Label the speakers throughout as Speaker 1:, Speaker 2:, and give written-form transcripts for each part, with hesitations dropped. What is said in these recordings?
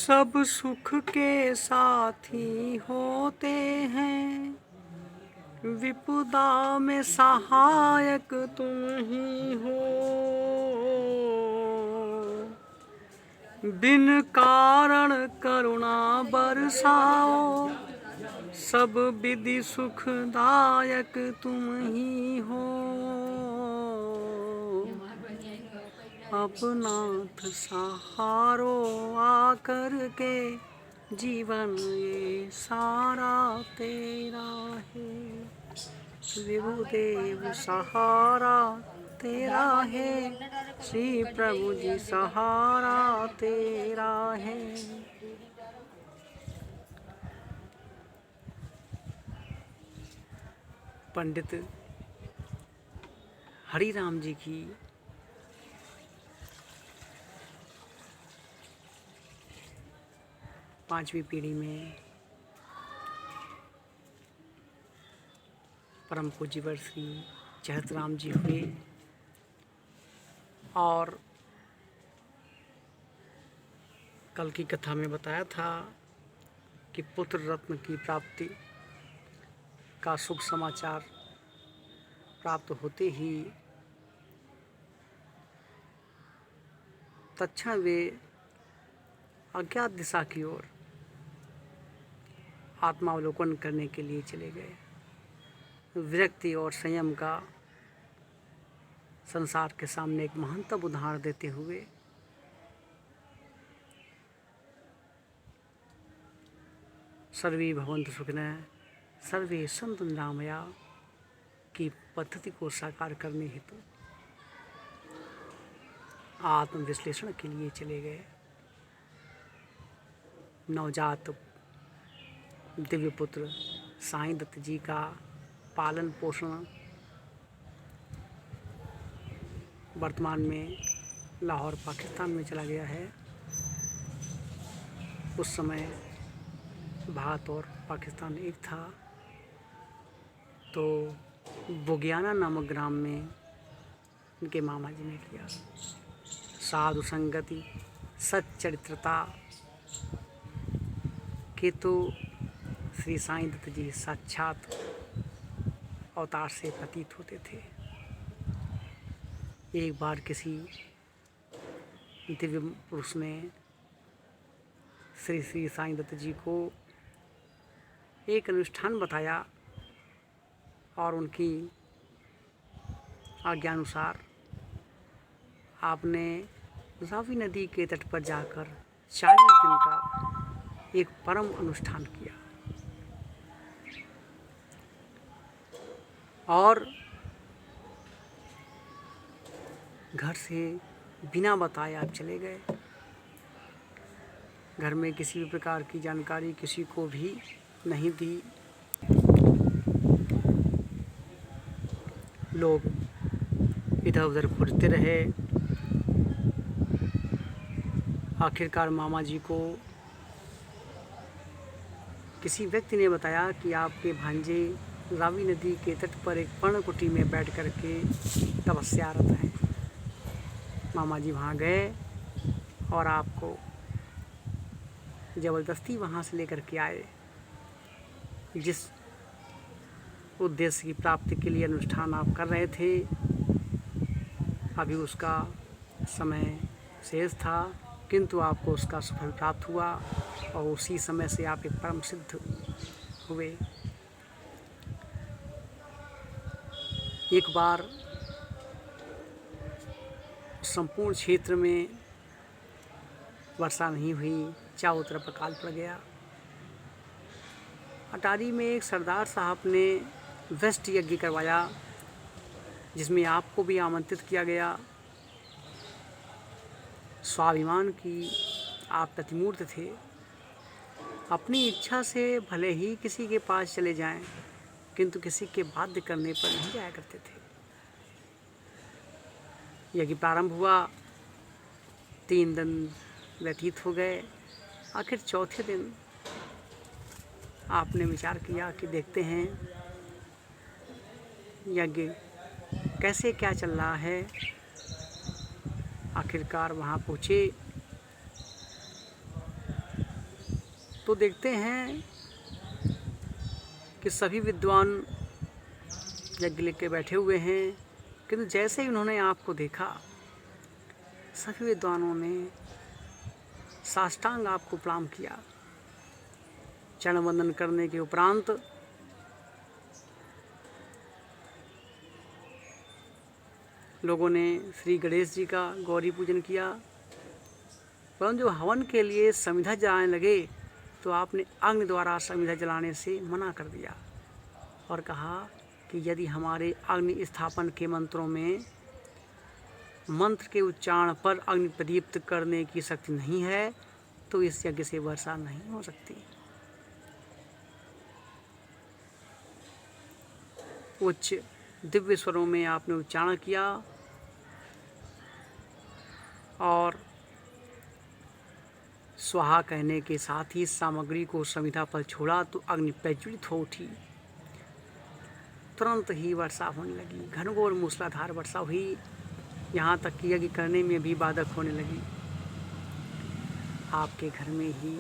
Speaker 1: सब सुख के साथी होते हैं, विपदा में सहायक तुम ही हो। बिन कारण करुणा बरसाओ, सब विधि सुखदायक तुम ही हो। अपनाथ सहारो आकर के, जीवन ये सारा तेरा है। विभुदेव सहारा तेरा है, श्री प्रभु जी सहारा तेरा है। पंडित हरिराम जी की पांचवी पीढ़ी में परम पूज्यवर श्री जहतराम जी हुए और कल की कथा में बताया था कि पुत्र रत्न की प्राप्ति का शुभ समाचार प्राप्त होते ही तत्क्षण वे अज्ञात दिशा की ओर आत्मावलोकन करने के लिए चले गए। विरक्ति और संयम का संसार के सामने एक महत्तम उदाहरण देते हुए सर्वे भवन्तु सुखिनः सर्वे सन्तु निरामया की पद्धति को साकार करने हेतु आत्मविश्लेषण के लिए चले गए। नवजात दिव्य पुत्र साईं दत्त जी का पालन पोषण वर्तमान में लाहौर पाकिस्तान में चला गया है। उस समय भारत और पाकिस्तान एक था। तो बुगियाना नामक ग्राम में उनके मामा जी ने किया। साधु संगति सच्चरित्रता के तो श्री साईं दत्त जी साक्षात अवतार से प्रतीत होते थे। एक बार किसी दिव्य पुरुष ने श्री साईं दत्त जी को एक अनुष्ठान बताया और उनकी आज्ञानुसार आपने रावी नदी के तट पर जाकर 40 दिन का एक परम अनुष्ठान किया और घर से बिना बताए आप चले गए। घर में किसी भी प्रकार की जानकारी किसी को भी नहीं दी। लोग इधर उधर खोजते रहे। आखिरकार मामा जी को किसी व्यक्ति ने बताया कि आपके भांजे रावी नदी के तट पर एक पर्णकुटी में बैठ कर के तपस्यारत हैं। मामा जी वहाँ गए और आपको ज़बरदस्ती वहाँ से लेकर के आए। जिस उद्देश्य की प्राप्ति के लिए अनुष्ठान आप कर रहे थे, अभी उसका समय शेष था, किंतु आपको उसका सफल प्राप्त हुआ और उसी समय से आप एक परम सिद्ध हुए। एक बार संपूर्ण क्षेत्र में वर्षा नहीं हुई, चारों तरफ अकाल पड़ गया। अटारी में एक सरदार साहब ने वैष्ट यज्ञ करवाया, जिसमें आपको भी आमंत्रित किया गया। स्वाभिमान की आप प्रतिमूर्त थे। अपनी इच्छा से भले ही किसी के पास चले जाएं, किंतु किसी के बाध्य करने पर नहीं जाया करते थे। यज्ञ प्रारंभ हुआ, 3 दिन व्यतीत हो गए। आखिर चौथे दिन आपने विचार किया कि देखते हैं यज्ञ कैसे क्या चल रहा है। आखिरकार वहाँ पहुँचे तो देखते हैं कि सभी विद्वान यज्ञ लेके बैठे हुए हैं, किंतु जैसे ही उन्होंने आपको देखा, सभी विद्वानों ने साष्टांग आपको प्रणाम किया। चरण वंदन करने के उपरांत लोगों ने श्री गणेश जी का गौरी पूजन किया। परंतु जो हवन के लिए समिधा जलाने लगे तो आपने अग्नि द्वारा समिधा जलाने से मना कर दिया और कहा कि यदि हमारे अग्नि स्थापन के मंत्रों में मंत्र के उच्चारण पर अग्नि प्रदीप्त करने की शक्ति नहीं है तो इस यज्ञ से वर्षा नहीं हो सकती। उच्च दिव्य स्वरों में आपने उच्चारण किया और स्वाहा कहने के साथ ही सामग्री को समिधा पर छोड़ा तो अग्नि प्रज्वलित हो उठी। तुरंत ही वर्षा होने लगी, घनघोर मूसलाधार वर्षा हुई, यहाँ तक कि यज्ञ करने में भी बाधक होने लगी। आपके घर में ही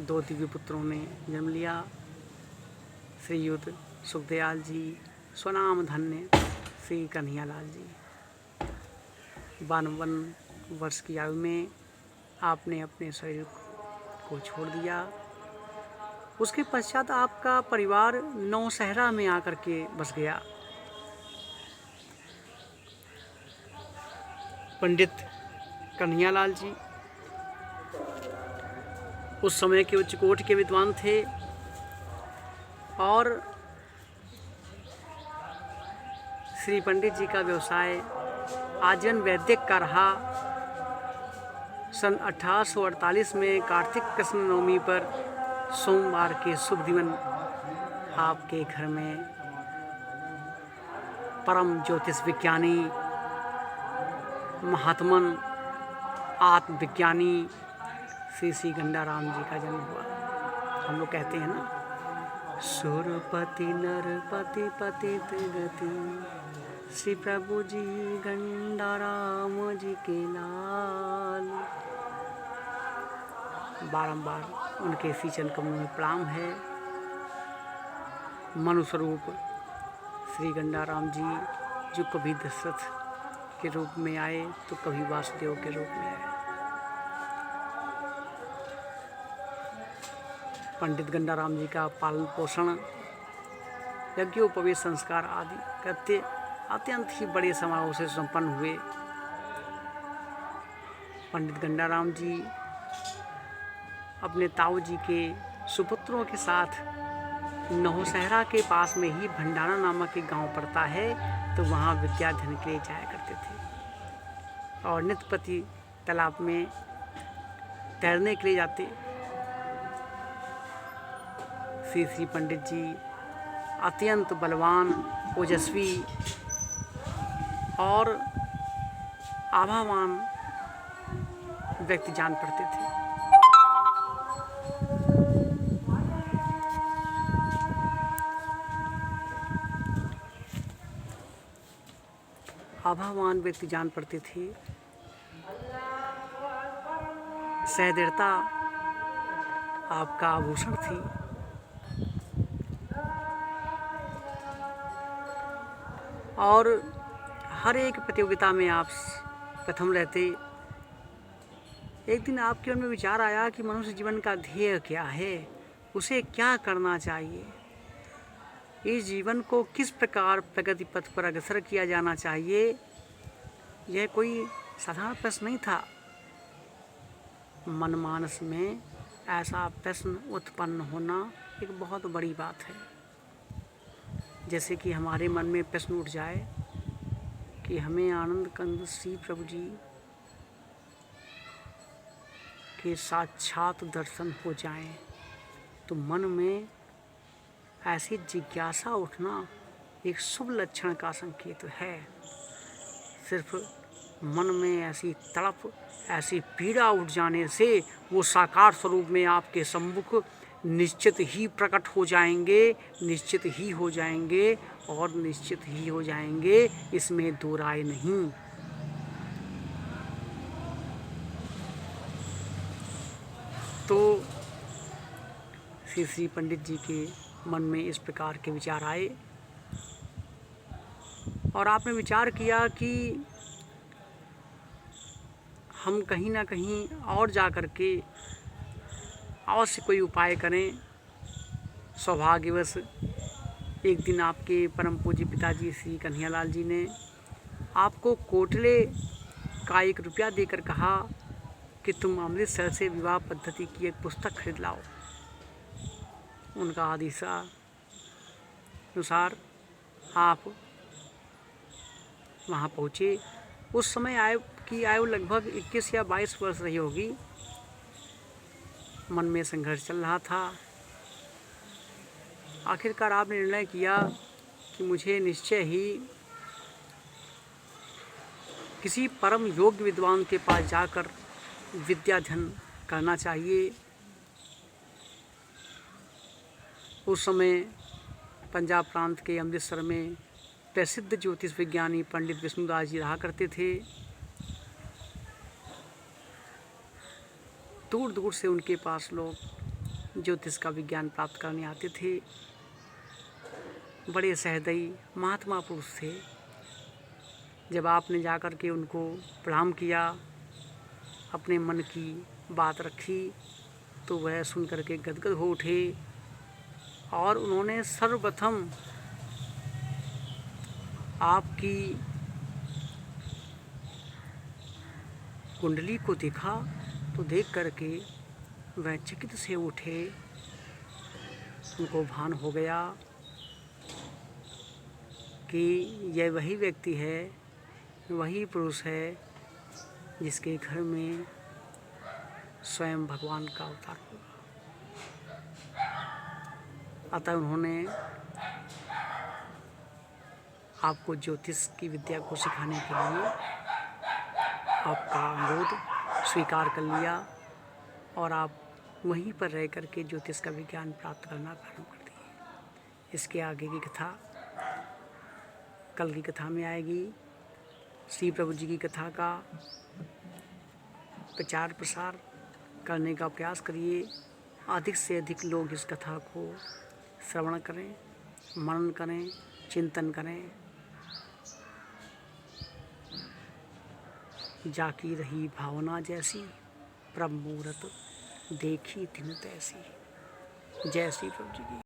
Speaker 1: 2 दिव्य पुत्रों ने जन्म लिया, श्रीयुत सुखदयाल जी, स्वनाम धन्य श्री कन्हैयालाल जी। 52 वर्ष की आयु में आपने अपने शरीर को छोड़ दिया। उसके पश्चात आपका परिवार नौशहरा में आकर के बस गया। पंडित कन्हैयालाल जी उस समय के उच्च कोटि के विद्वान थे और श्री पंडित जी का व्यवसाय आजीवन वैदिक का रहा। सन 1848 में कार्तिक कृष्ण नवमी पर सोमवार के शुभ दिन आपके घर में परम ज्योतिष विज्ञानी, महात्मन, आत्मविज्ञानी श्री गंडाराम जी का जन्म हुआ। हम लोग कहते हैं ना, सुरपति नरपति पतित गति, श्री प्रभु जी गंडाराम जी के लाल। बारंबार उनके सीचन कमलों में प्रणाम है। मनुस्वरूप श्री गंडाराम जी जो कभी दशरथ के रूप में आए तो कभी वासुदेव के रूप में आए। पंडित गंडाराम जी का पालन पोषण, यज्ञोपवीत संस्कार आदि करते अत्यंत ही बड़े समारोह से संपन्न हुए। पंडित गंडाराम जी अपने ताऊ जी के सुपुत्रों के साथ नौशहरा के पास में ही भंडारा नामक एक गांव पड़ता है, तो वहाँ विद्याध्ययन के लिए जाया करते थे और नित्य प्रति तालाब में तैरने के लिए जाते। श्री पंडित जी अत्यंत बलवान, ओजस्वी और आभावान व्यक्ति जान पड़ते थे। आभावान व्यक्ति जान पड़ते थे। सहृदयता आपका आभूषण थी। और हर एक प्रतियोगिता में आप प्रथम रहते। एक दिन आपके मन में विचार आया कि मनुष्य जीवन का ध्येय क्या है, उसे क्या करना चाहिए, इस जीवन को किस प्रकार प्रगति पथ पर अग्रसर किया जाना चाहिए। यह कोई साधारण प्रश्न नहीं था। मनमानस में ऐसा प्रश्न उत्पन्न होना एक बहुत बड़ी बात है। जैसे कि हमारे मन में प्रश्न उठ जाए कि हमें आनंद कंद श्री प्रभु जी के साक्षात दर्शन हो जाएं, तो मन में ऐसी जिज्ञासा उठना एक शुभ लक्षण का संकेत है। सिर्फ मन में ऐसी तड़प, ऐसी पीड़ा उठ जाने से वो साकार स्वरूप में आपके सम्मुख निश्चित ही प्रकट हो जाएंगे, निश्चित ही हो जाएंगे और निश्चित ही हो जाएंगे, इसमें दो राय नहीं। तो श्री श्री पंडित जी के मन में इस प्रकार के विचार आए और आपने विचार किया कि हम कहीं ना कहीं और जा कर के अवश्य कोई उपाय करें। सौभाग्यवश एक दिन आपके परम पूज्य पिताजी श्री कन्हैयालाल जी ने आपको कोटले का 1 रुपया देकर कहा कि तुम अमृतसर से विवाह पद्धति की एक पुस्तक खरीद लाओ। उनका आदेशानुसार आप वहाँ पहुँचे। उस समय आयु लगभग 21 या 22 वर्ष रही होगी। मन में संघर्ष चल रहा था। आखिरकार आपने निर्णय किया कि मुझे निश्चय ही किसी परम योग्य विद्वान के पास जाकर विद्याध्ययन करना चाहिए। उस समय पंजाब प्रांत के अमृतसर में प्रसिद्ध ज्योतिष विज्ञानी पंडित विष्णुदास जी रहा करते थे। दूर दूर से उनके पास लोग ज्योतिष का विज्ञान प्राप्त करने आते थे। बड़े सहृदयी महात्मा पुरुष थे। जब आपने जाकर के उनको प्रणाम किया, अपने मन की बात रखी, तो वह सुन कर के गदगद हो उठे और उन्होंने सर्वप्रथम आपकी कुंडली को देखा तो देख करके वह चकित से उठे। उनको भान हो गया कि यह वही व्यक्ति है, वही पुरुष है जिसके घर में स्वयं भगवान का अवतार होगा। अतः उन्होंने आपको ज्योतिष की विद्या को सिखाने के लिए आपका अनुरोध स्वीकार कर लिया और आप वहीं पर रह कर के ज्योतिष का विज्ञान प्राप्त करना प्रारंभ कर दिए। इसके आगे की कथा कल की कथा में आएगी। श्री प्रभु जी की कथा का प्रचार प्रसार करने का प्रयास करिए। अधिक से अधिक लोग इस कथा को श्रवण करें, मनन करें, चिंतन करें। जाकी रही भावना जैसी, प्रभु मूरत देखी तिन तैसी। जय श्री प्रभु जी की।